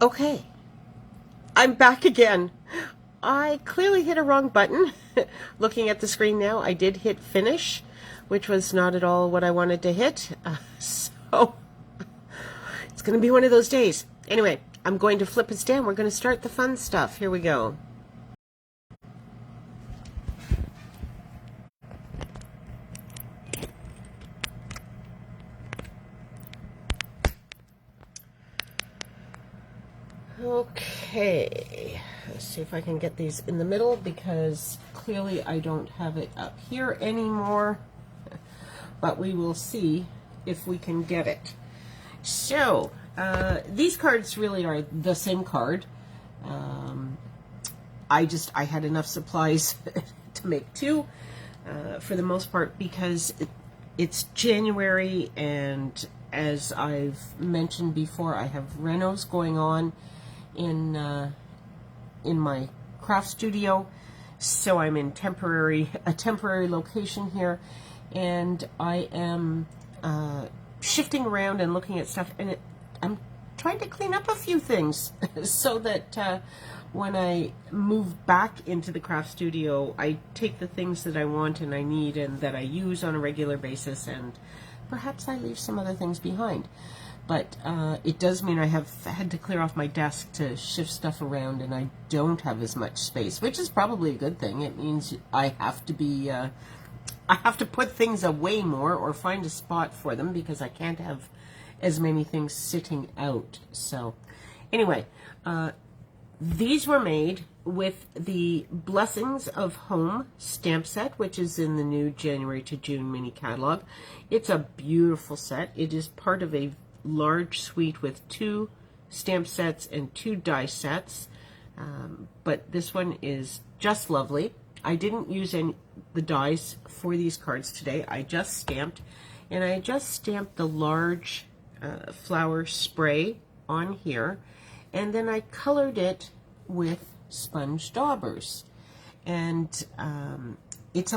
Okay, I'm back again. I clearly hit a wrong button. Looking at the screen now, I did hit finish, which was not at all what I wanted to hit. So it's going to be one of those days. Anyway, I'm going to flip us down. We're going to start the fun stuff. Here we go. Okay, let's see if I can get these in the middle because clearly I don't have it up here anymore, but we will see if we can get it. So, these cards really are the same card. I had enough supplies to make two for the most part because it's January, and as I've mentioned before, I have renos going on in my craft studio, so I'm in a temporary location here, and I am shifting around and looking at stuff, and I'm trying to clean up a few things so that when I move back into the craft studio, I take the things that I want and I need and that I use on a regular basis, and perhaps I leave some other things behind. But it does mean I have had to clear off my desk to shift stuff around, and I don't have as much space, which is probably a good thing. It means I have to be, I have to put things away more or find a spot for them because I can't have as many things sitting out. So anyway, these were made with the Blessings of Home stamp set, which is in the new January to June mini catalog. It's a beautiful set. It is part of a large suite with 2 stamp sets and 2 die sets, but this one is just lovely. I didn't use the dies for these cards today. I just stamped, and I just stamped the large flower spray on here, and then I colored it with sponge daubers, and it's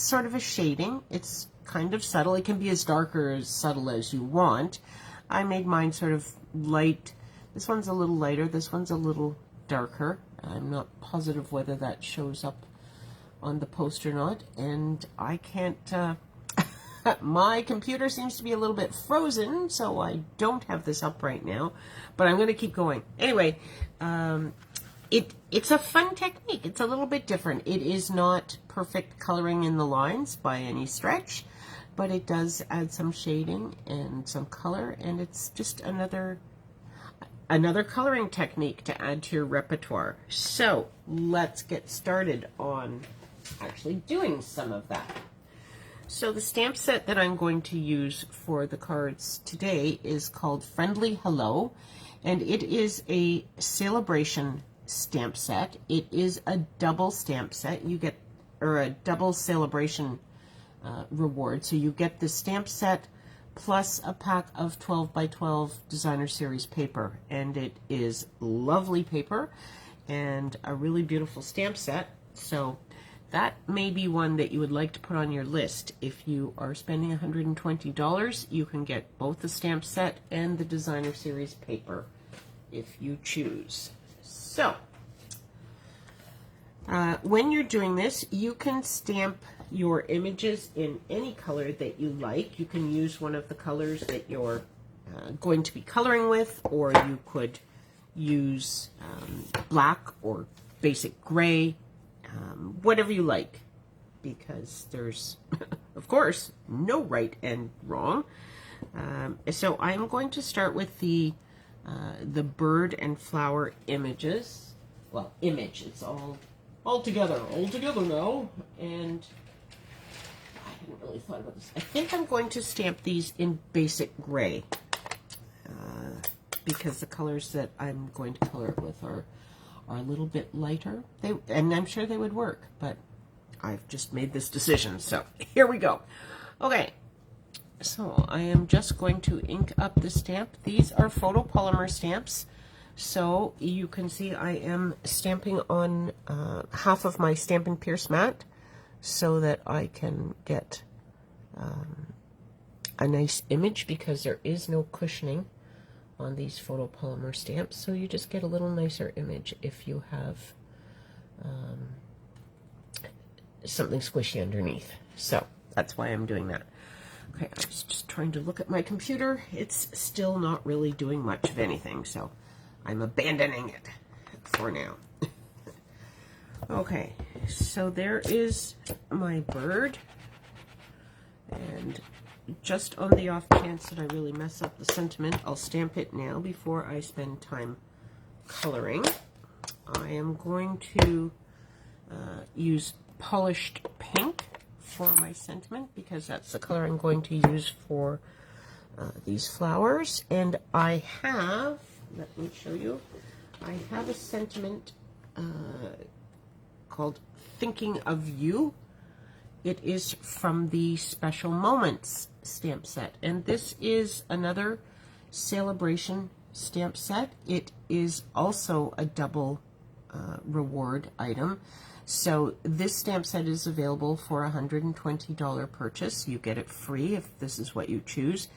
sort of a shading. It's kind of subtle. It can be as dark or as subtle as you want. I made mine sort of light. This one's a little lighter. This one's a little darker. I'm not positive whether that shows up on the post or not, and I can't my computer seems to be a little bit frozen, so I don't have this up right now, but I'm going to keep going. Anyway, it's a fun technique. It's a little bit different. It is not perfect coloring in the lines by any stretch, but it does add some shading and some color, and it's just another coloring technique to add to your repertoire. So let's get started on actually doing some of that. So the stamp set that I'm going to use for the cards today is called Friendly Hello, and it is a celebration stamp set. It is a double stamp set. You get, or a double celebration reward. So you get the stamp set plus a pack of 12 by 12 designer series paper, and it is lovely paper and a really beautiful stamp set. So that may be one that you would like to put on your list. If you are spending $120, you can get both the stamp set and the designer series paper if you choose. So when you're doing this, you can stamp your images in any color that you like. You can use one of the colors that you're going to be coloring with, or you could use black or basic gray, whatever you like, because there's, of course, no right and wrong. So I'm going to start with the bird and flower images. Well, image, it's all together now, and I hadn't really thought about this. I think I'm going to stamp these in basic gray, because the colors that I'm going to color it with are a little bit lighter. And I'm sure they would work, but I've just made this decision, so here we go. Okay, so I am just going to ink up the stamp. These are photopolymer stamps, so you can see I am stamping on half of my Stampin' Pierce mat so that I can get a nice image, because there is no cushioning on these photopolymer stamps, so you just get a little nicer image if you have something squishy underneath. So that's why I'm doing that. Okay, I was just trying to look at my computer. It's still not really doing much of anything, so I'm abandoning it for now. Okay, so there is my bird, and just on the off chance that I really mess up the sentiment, I'll stamp it now before I spend time coloring. I am going to use polished pink for my sentiment because that's the color I'm going to use for these flowers. And I have, let me show you, I have a sentiment called Thinking of You. It is from the Special Moments stamp set, and this is another celebration stamp set. It is also a double reward item. So this stamp set is available for a $120 purchase. You get it free if this is what you choose.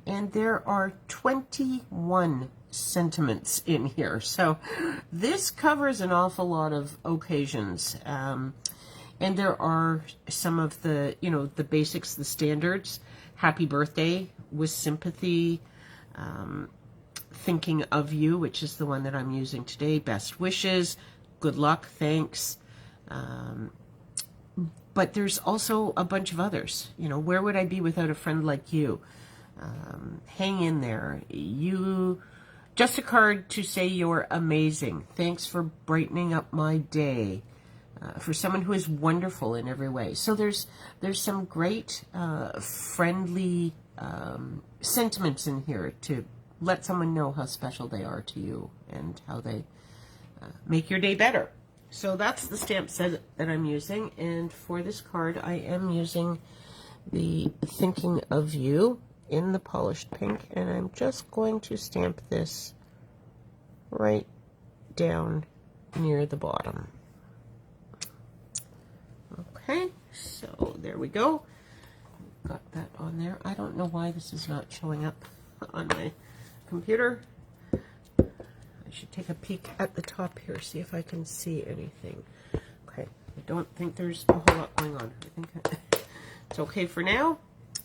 And there are 21 sentiments in here. So this covers an awful lot of occasions. And there are some of the, you know, the basics, the standards. Happy birthday, with sympathy, thinking of you, which is the one that I'm using today. Best wishes, good luck, thanks. But there's also a bunch of others. You know, where would I be without a friend like you? Hang in there. You, just a card to say you're amazing. Thanks for brightening up my day. For someone who is wonderful in every way. So there's some great friendly sentiments in here to let someone know how special they are to you and how they make your day better. So that's the stamp set that I'm using, and for this card I am using the Thinking of You in the polished pink, and I'm just going to stamp this right down near the bottom. Okay, so there we go. Got that on there. I don't know why this is not showing up on my computer. I should take a peek at the top here, see if I can see anything. Okay, I don't think there's a whole lot going on. I think it's okay for now.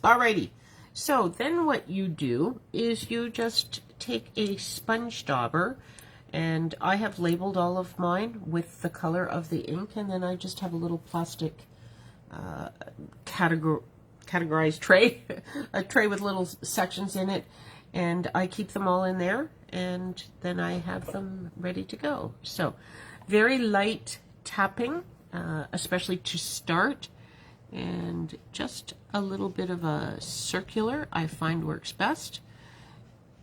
Alrighty, so then what you do is you just take a sponge dauber, and I have labeled all of mine with the color of the ink, and then I just have a little plastic categorized tray, a tray with little sections in it, and I keep them all in there, and then I have them ready to go. So very light tapping, especially to start, and just a little bit of a circular I find works best.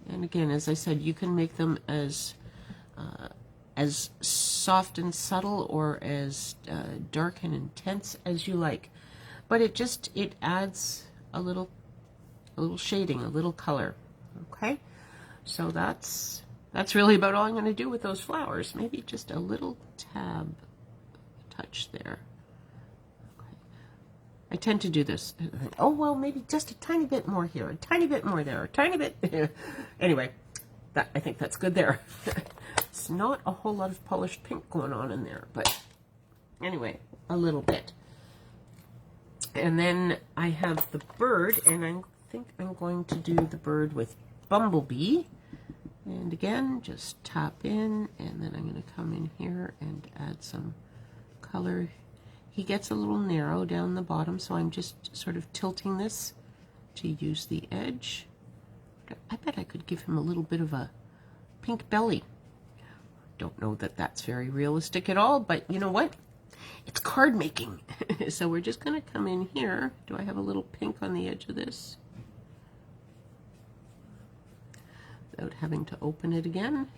And again, as I said, you can make them as soft and subtle or as dark and intense as you like, but it adds a little shading, a little color. Okay, so that's really about all I'm going to do with those flowers. Maybe just a little tab touch there. Okay. I tend to do this. Oh well, maybe just a tiny bit more here, a tiny bit more there, a tiny bit. Anyway, I think that's good there. It's not a whole lot of polished pink going on in there, but anyway, a little bit. And then I have the bird, and I think I'm going to do the bird with Bumblebee. And again, just tap in, and then I'm going to come in here and add some color. He gets a little narrow down the bottom, so I'm just sort of tilting this to use the edge. I bet I could give him a little bit of a pink belly. Don't know that that's very realistic at all, but you know what? It's card making. So we're just going to come in here. Do I have a little pink on the edge of this? Without having to open it again.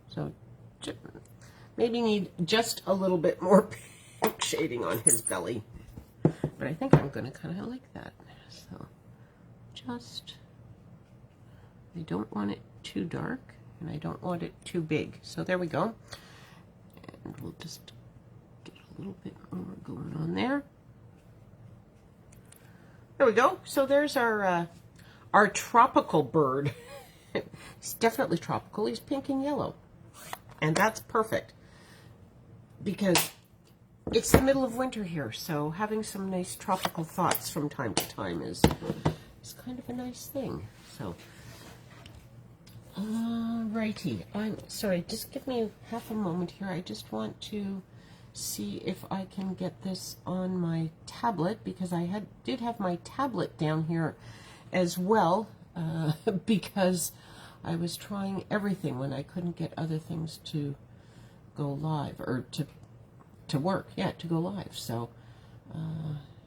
So maybe need just a little bit more pink shading on his belly. But I think I'm going to kind of like that. So just, I don't want it too dark, and I don't want it too big. So there we go. And we'll just get a little bit more going on there. There we go. So there's our our tropical bird. He's definitely tropical. He's pink and yellow. And that's perfect because it's the middle of winter here. So having some nice tropical thoughts from time to time is kind of a nice thing. So, righty. I'm sorry, just give me half a moment here. I just want to see if I can get this on my tablet because I did have my tablet down here as well because I was trying everything when I couldn't get other things to go live or to work. Yeah, to go live. So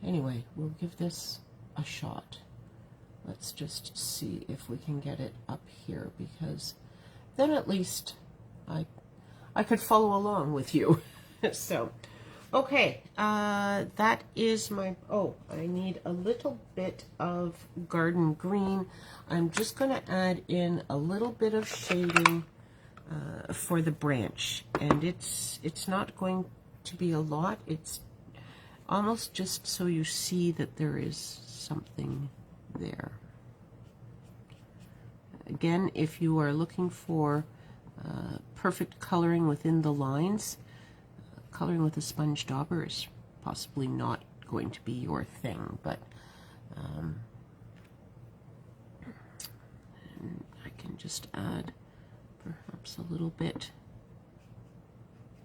anyway, we'll give this a shot. Let's just see if we can get it up here because then at least I could follow along with you. So, okay, that is my, oh, I need a little bit of garden green. I'm just going to add in a little bit of shading for the branch, and it's not going to be a lot. It's almost just so you see that there is something there. Again, if you are looking for perfect coloring within the lines, coloring with a sponge dauber is possibly not going to be your thing, but I can just add perhaps a little bit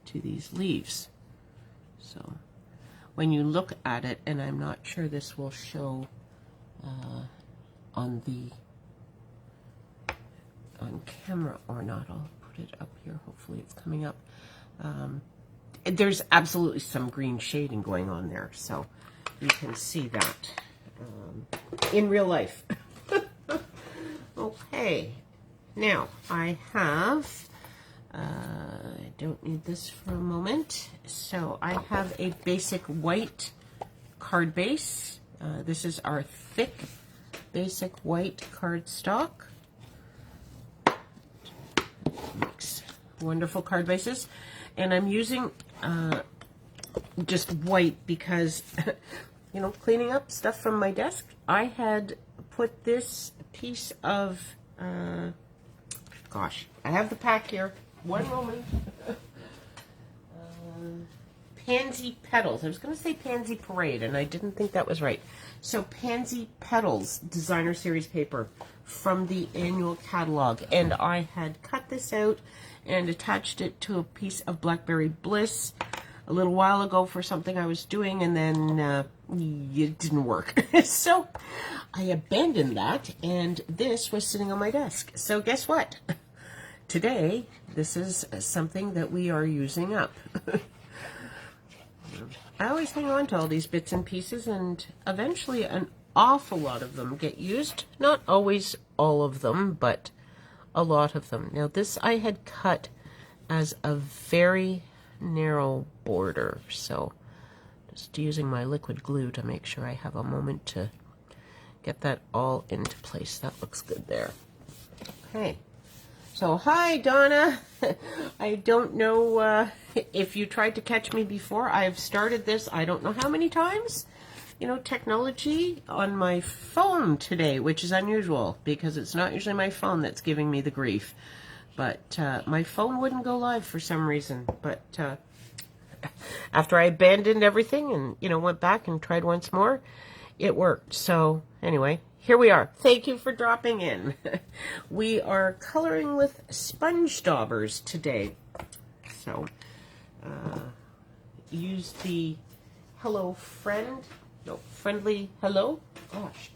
to these leaves. So when you look at it, and I'm not sure this will show on camera or not, I'll put it up here, hopefully it's coming up. There's absolutely some green shading going on there, so you can see that in real life. Okay, now I have, I don't need this for a moment, so I have a basic white card base. This is our thick basic white cardstock. Makes wonderful card bases, and I'm using just white because you know, cleaning up stuff from my desk, I had put this piece of gosh, I have the pack here, one moment. Pansy Petals. I was going to say Pansy Parade, and I didn't think that was right. So Pansy Petals designer series paper from the annual catalog, and I had cut this out and attached it to a piece of Blackberry Bliss a little while ago for something I was doing, and then it didn't work. So I abandoned that, and this was sitting on my desk. So guess what? Today, this is something that we are using up. I always hang on to all these bits and pieces, and eventually an awful lot of them get used. Not always all of them, but a lot of them. Now this I had cut as a very narrow border, so just using my liquid glue to make sure I have a moment to get that all into place. That looks good there. Okay. So, hi, Donna. I don't know if you tried to catch me before. I've started this, I don't know how many times. You know, technology on my phone today, which is unusual because it's not usually my phone that's giving me the grief. But my phone wouldn't go live for some reason. But after I abandoned everything and, you know, went back and tried once more, it worked. So, anyway. Here we are. Thank you for dropping in. We are coloring with sponge daubers today. So, use the Friendly Hello? Gosh.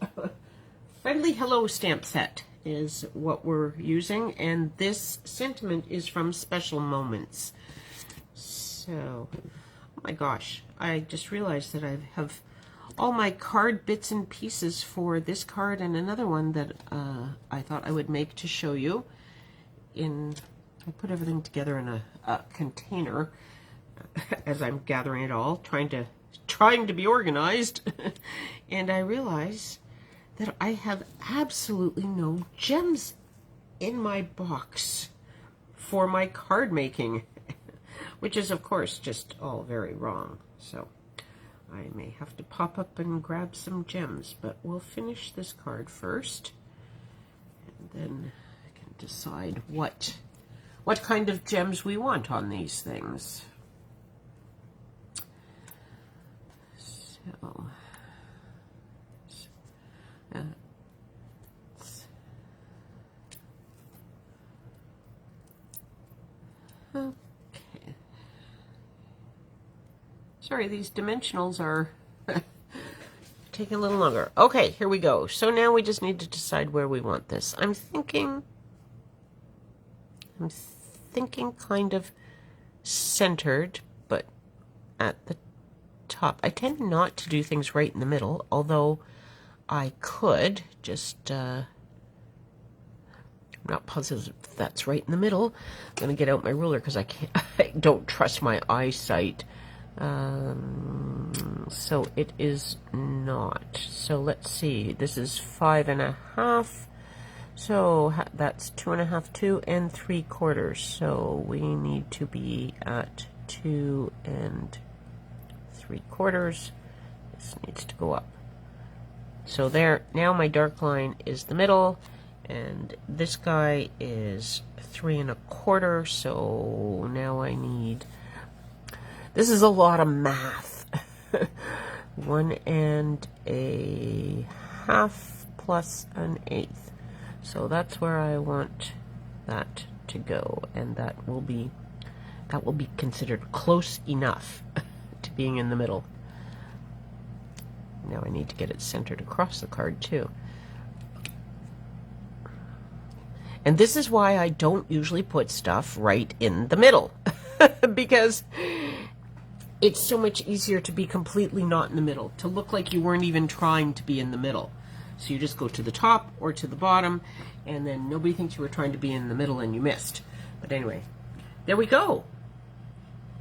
Friendly Hello stamp set is what we're using, and this sentiment is from Special Moments. So, oh my gosh, I just realized that I have all my card bits and pieces for this card and another one that I thought I would make to show you. I put everything together in a container as I'm gathering it all, trying to be organized, and I realize that I have absolutely no gems in my box for my card making, which is of course just all very wrong. So I may have to pop up and grab some gems, but we'll finish this card first. then I can decide what kind of gems we want on these things. So, okay. Sorry, these dimensionals are taking a little longer. Okay, here we go. So now we just need to decide where we want this. I'm thinking kind of centered, but at the top. I tend not to do things right in the middle, although I could just, I'm not positive if that's right in the middle. I'm going to get out my ruler because I don't trust my eyesight. So it is not. So let's see. This is 5.5. So that's 2.5, 2 3/4. So we need to be at 2 3/4. This needs to go up. So there. Now my dark line is the middle, and this guy is 3 1/4. So now I need. This is a lot of math. 1 1/2 plus 1/8. So that's where I want that to go, and that will be considered close enough to being in the middle. Now I need to get it centered across the card too. And this is why I don't usually put stuff right in the middle. Because it's so much easier to be completely not in the middle, to look like you weren't even trying to be in the middle. So you just go to the top or to the bottom, and then nobody thinks you were trying to be in the middle and you missed. But anyway, there we go.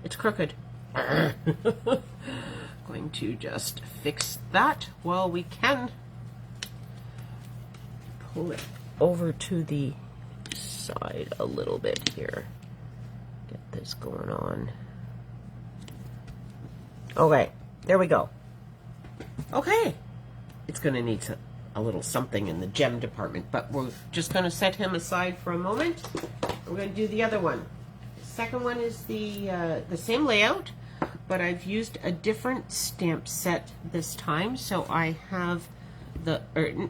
It's crooked. Going to just fix that while we can. Pull it over to the side a little bit here. Get this going on. Okay, there we go. Okay, it's going to need a little something in the gem department, but we're just going to set him aside for a moment. We're going to do the other one. The second one is the same layout, but I've used a different stamp set this time. So I have the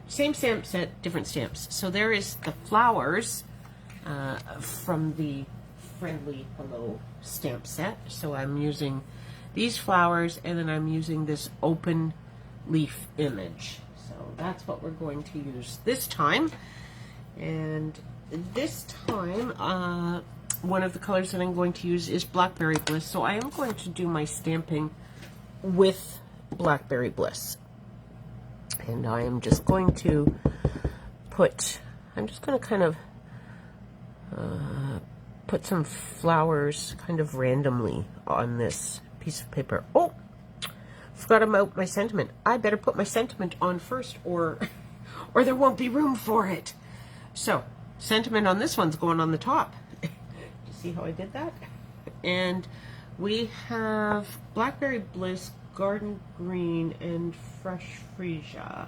same stamp set, different stamps. So there is the flowers from the Friendly Hello stamp set. So I'm using these flowers, and then I'm using this open leaf image. So that's what we're going to use this time. And this time, one of the colors that I'm going to use is Blackberry Bliss. So I am going to do my stamping with Blackberry Bliss. And I am just going to I'm just going to kind of put some flowers kind of randomly on this piece of paper. Oh, forgot about my sentiment. I better put my sentiment on first, or there won't be room for it. So sentiment on this one's going on the top. You see how I did that? And we have Blackberry Bliss, Garden Green, and Fresh Freesia.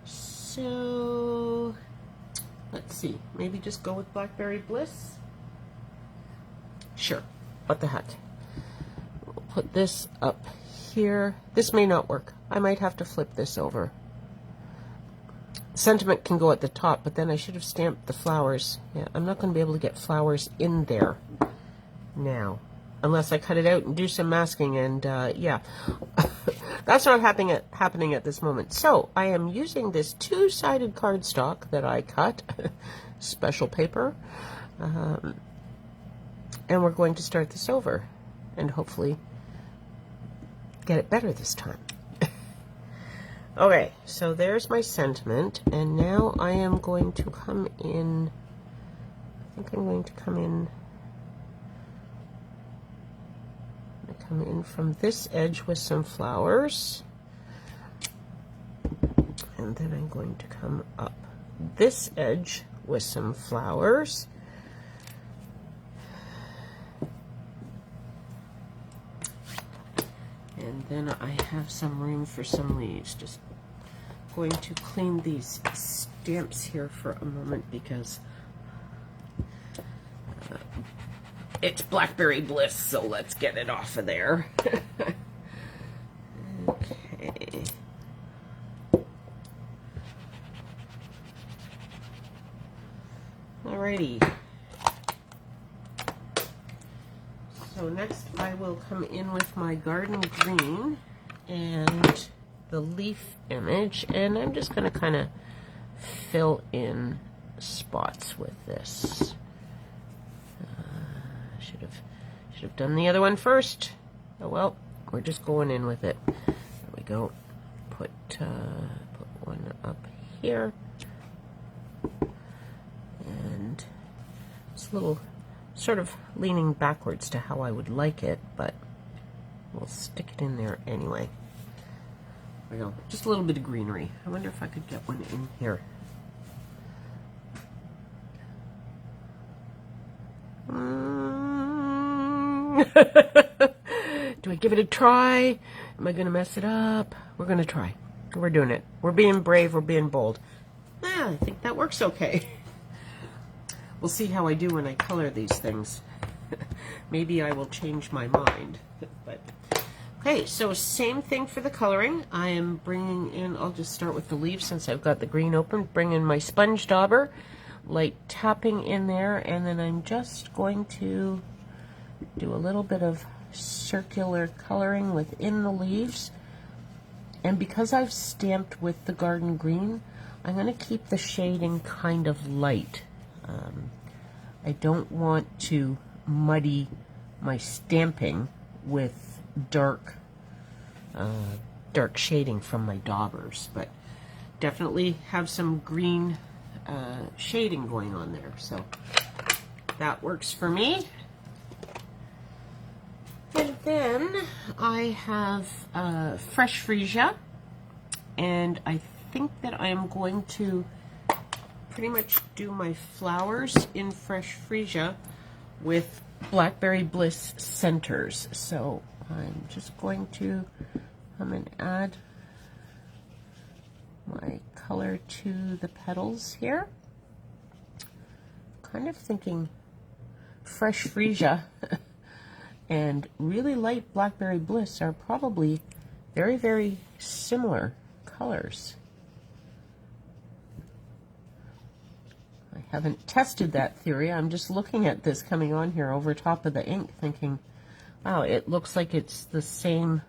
So let's see. Maybe just go with Blackberry Bliss. Sure. What the heck? We'll put this up here. This may not work. I might have to flip this over. Sentiment can go at the top, but then I should have stamped the flowers. Yeah, I'm not going to be able to get flowers in there now, unless I cut it out and do some masking, and yeah. That's not happening at this moment. So I am using this two-sided cardstock that I cut, special paper, and we're going to start this over and hopefully get it better this time. Okay, so there's my sentiment, and now I am going to come in. I think I'm going to come in from this edge with some flowers, and then I'm going to come up this edge with some flowers, and then I have some room for some leaves. Just going to clean these stamps stamps here for a moment because it's Blackberry Bliss, so let's get it off of there. Okay. Alrighty. So next I will come in with my garden green and the leaf image, and I'm just going to kind of fill in spots with this. Should have done the other one first. Oh well, we're just going in with it. There we go. Put one up here, and it's a little sort of leaning backwards to how I would like it, but we'll stick it in there anyway. There we go. Just a little bit of greenery. I wonder if I could get one in here. Do I give it a try? Am I going to mess it up? We're going to try. We're doing it. We're being brave. We're being bold. I think that works okay. We'll see how I do when I color these things. Maybe I will change my mind. But okay, so same thing for the coloring. I am bringing in, I'll just start with the leaves since I've got the green open. Bring in my sponge dauber, light tapping in there, and then I'm just going to do a little bit of circular coloring within the leaves. And because I've stamped with the garden green, I'm going to keep the shading kind of light. I don't want to muddy my stamping with dark shading from my daubers, but definitely have some green shading going on there, so that works for me. And then I have fresh freesia, and I think that I am going to pretty much do my flowers in fresh freesia with Blackberry Bliss centers. So I'm just going to come and add my color to the petals here. Kind of thinking fresh freesia and really light Blackberry Bliss are probably very, very similar colors. I haven't tested that theory. I'm just looking at this coming on here over top of the ink thinking, wow, it looks like it's the same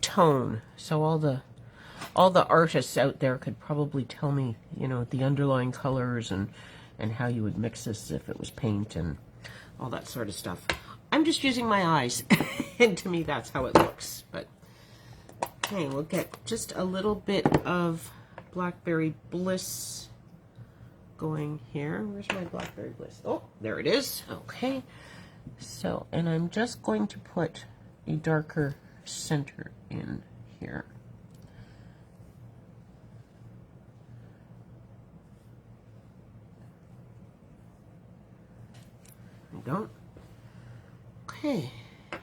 tone. So all the artists out there could probably tell me, you know, the underlying colors and how you would mix this if it was paint and all that sort of stuff. I'm just using my eyes, and to me that's how it looks. But okay, we'll get just a little bit of Blackberry Bliss going here. Where's my Blackberry Bliss? Oh, there it is. Okay, so, and I'm just going to put a darker center in here. There we go. Okay,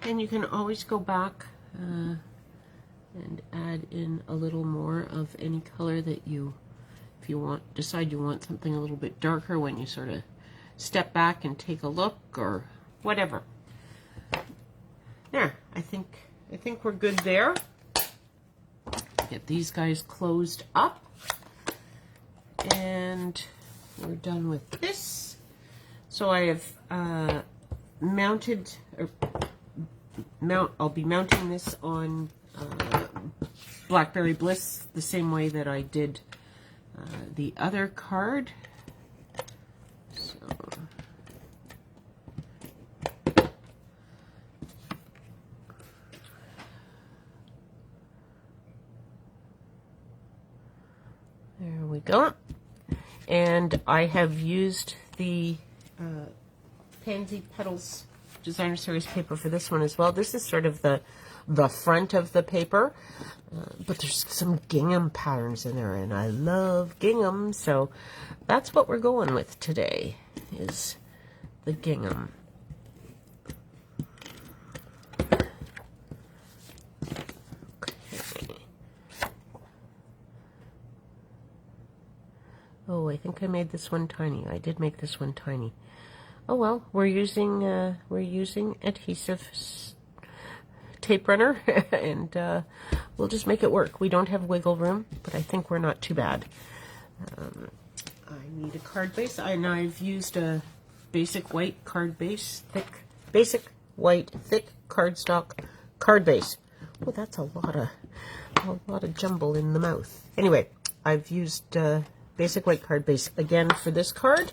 and you can always go back and add in a little more of any color that you, if you decide you want something a little bit darker when you sort of step back and take a look or whatever. There, I think we're good there. Get these guys closed up, and we're done with this. So I have mounted, I'll be mounting this on Blackberry Bliss the same way that I did the other card. So there we go. And I have used the Pansy Petals Designer Series paper for this one as well. This is sort of the front of the paper, but there's some gingham patterns in there, and I love gingham, so that's what we're going with today, is the gingham. Okay. think I made this one tiny. I did make this one tiny. Oh well, we're using adhesive tape runner, and we'll just make it work. We don't have wiggle room, but I think we're not too bad. I need a card base, and I've used a basic white card base, basic white thick cardstock card base. Oh, that's a lot of jumble in the mouth. Anyway, I've used basic white card base again for this card.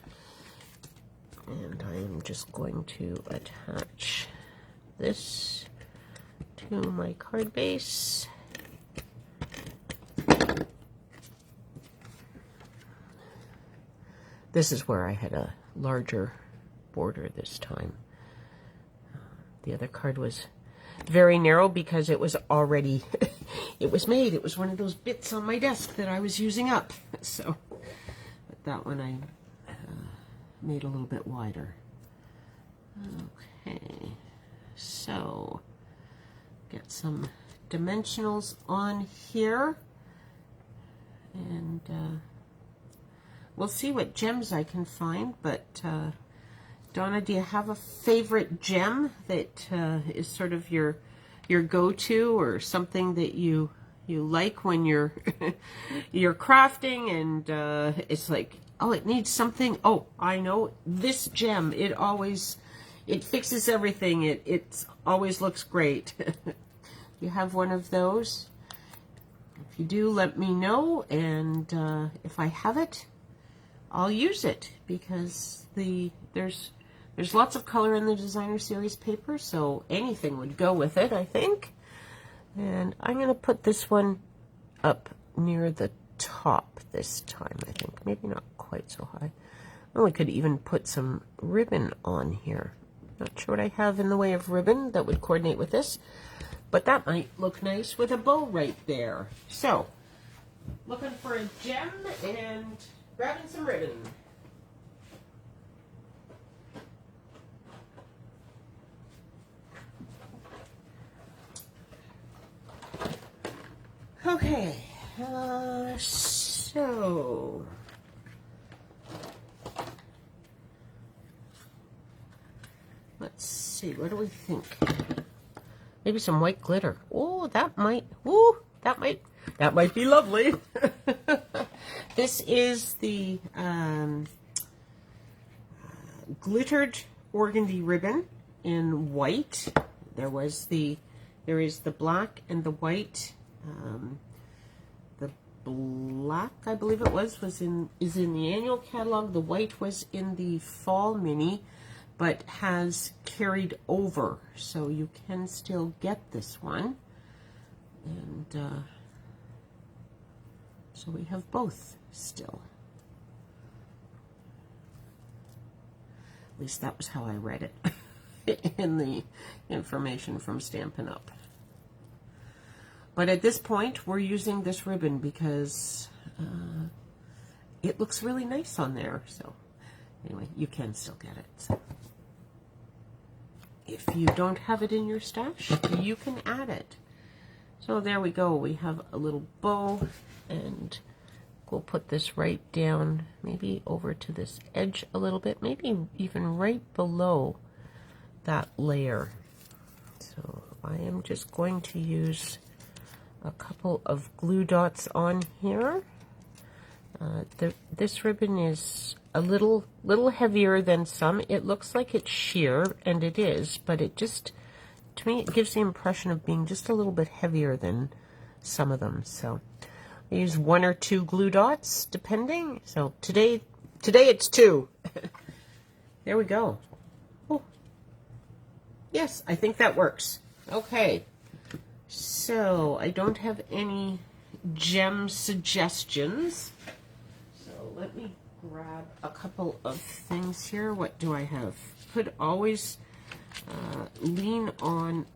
And I am just going to attach this to my card base. This is where I had a larger border this time. The other card was very narrow because it was already, it was made. It was one of those bits on my desk that I was using up. So, but that one I made a little bit wider. Okay, so get some dimensionals on here, and we'll see what gems I can find. But Donna, do you have a favorite gem that is sort of your go-to, or something that you like when you're you're crafting and it's like, oh, it needs something. Oh, I know this gem. It fixes everything. It always looks great. You have one of those? If you do, let me know. And if I have it, I'll use it, because there's lots of color in the Designer Series paper, so anything would go with it, I think. And I'm going to put this one up near the top this time, I think. Maybe not quite so high. Oh, we could even put some ribbon on here. Not sure what I have in the way of ribbon that would coordinate with this, but that might look nice with a bow right there. So, looking for a gem and grabbing some ribbon. Okay, so let's see, what do we think? Maybe some white glitter. Oh, that might be lovely. This is the glittered organdy ribbon in white. There is the black and the white. The black, I believe it is in the annual catalog. The white was in the fall mini, but has carried over, so you can still get this one. And so we have both still. At least that was how I read it in the information from Stampin' Up! But at this point, we're using this ribbon because it looks really nice on there. So anyway, you can still get it. So if you don't have it in your stash, you can add it. So there we go. We have a little bow, and we'll put this right down, maybe over to this edge a little bit, maybe even right below that layer. So I am just going to use a couple of glue dots on here. This ribbon is a little heavier than some. It looks like it's sheer, and it is, but it just, to me, it gives the impression of being just a little bit heavier than some of them. So I use 1 or 2 glue dots, depending. So today it's 2. There we go. Oh. Yes, I think that works. Okay. So, I don't have any gem suggestions. So, let me grab a couple of things here. What do I have? Could always lean on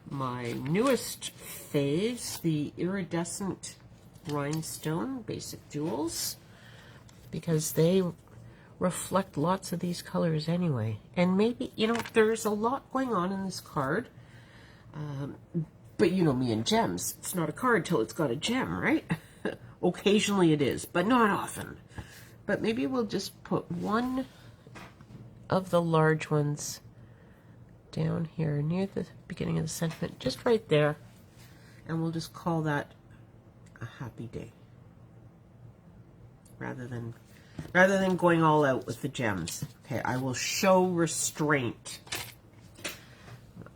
my newest phase, the iridescent rhinestone basic jewels, because they reflect lots of these colors anyway. And maybe, there's a lot going on in this card. But you know me and gems. It's not a card till it's got a gem, right? Occasionally it is, but not often. but maybe we'll just put one of the large ones down here near the beginning of the sentiment, just right there, and we'll just call that a happy day, rather than going all out with the gems. Okay, I will show restraint.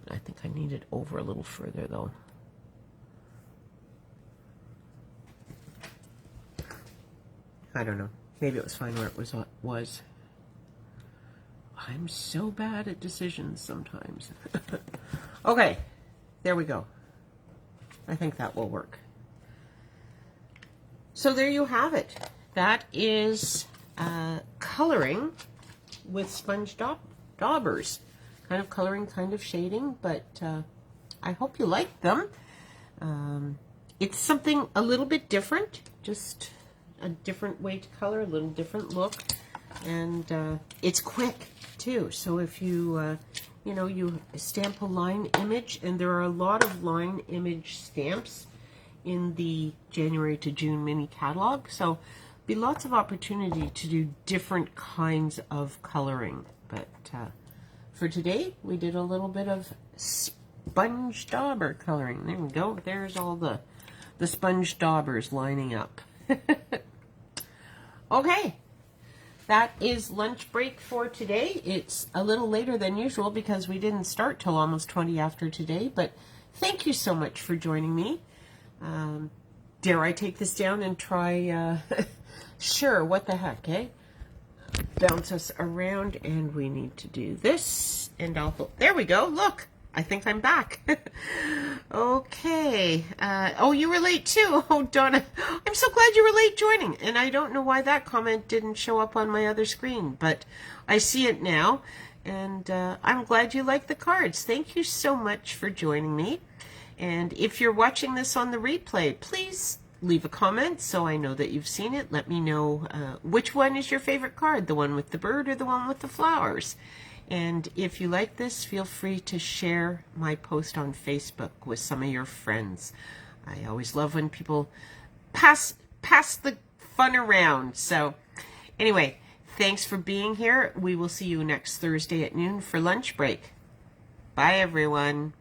I think I need it over a little further though. I don't know. Maybe it was fine where it was. I'm so bad at decisions sometimes. Okay, there we go. I think that will work. So there you have it. That is coloring with sponge daubers. Kind of coloring, kind of shading, but I hope you like them. It's something a little bit different, just a different way to color, a little different look, and it's quick too. So if you you stamp a line image, and there are a lot of line image stamps in the January to June mini catalog, so be lots of opportunity to do different kinds of coloring. But for today, we did a little bit of sponge dauber coloring. There we go. There's all the sponge daubers lining up. Okay, that is lunch break for today. It's a little later than usual because we didn't start till almost 20 after today, but thank you so much for joining me. Dare I take this down and try, sure, what the heck, eh? Bounce us around, and we need to do this, and there we go, look, I think I'm back. Okay, oh, you were late too. Oh, Donna, I'm so glad you were late joining, and I don't know why that comment didn't show up on my other screen, but I see it now, and I'm glad you like the cards. Thank you so much for joining me. And if you're watching this on the replay, please leave a comment so I know that you've seen it. Let me know which one is your favorite card, the one with the bird or the one with the flowers. And if you like this, feel free to share my post on Facebook with some of your friends. I always love when people pass the fun around. So anyway, thanks for being here. We will see you next Thursday at noon for lunch break. Bye, everyone.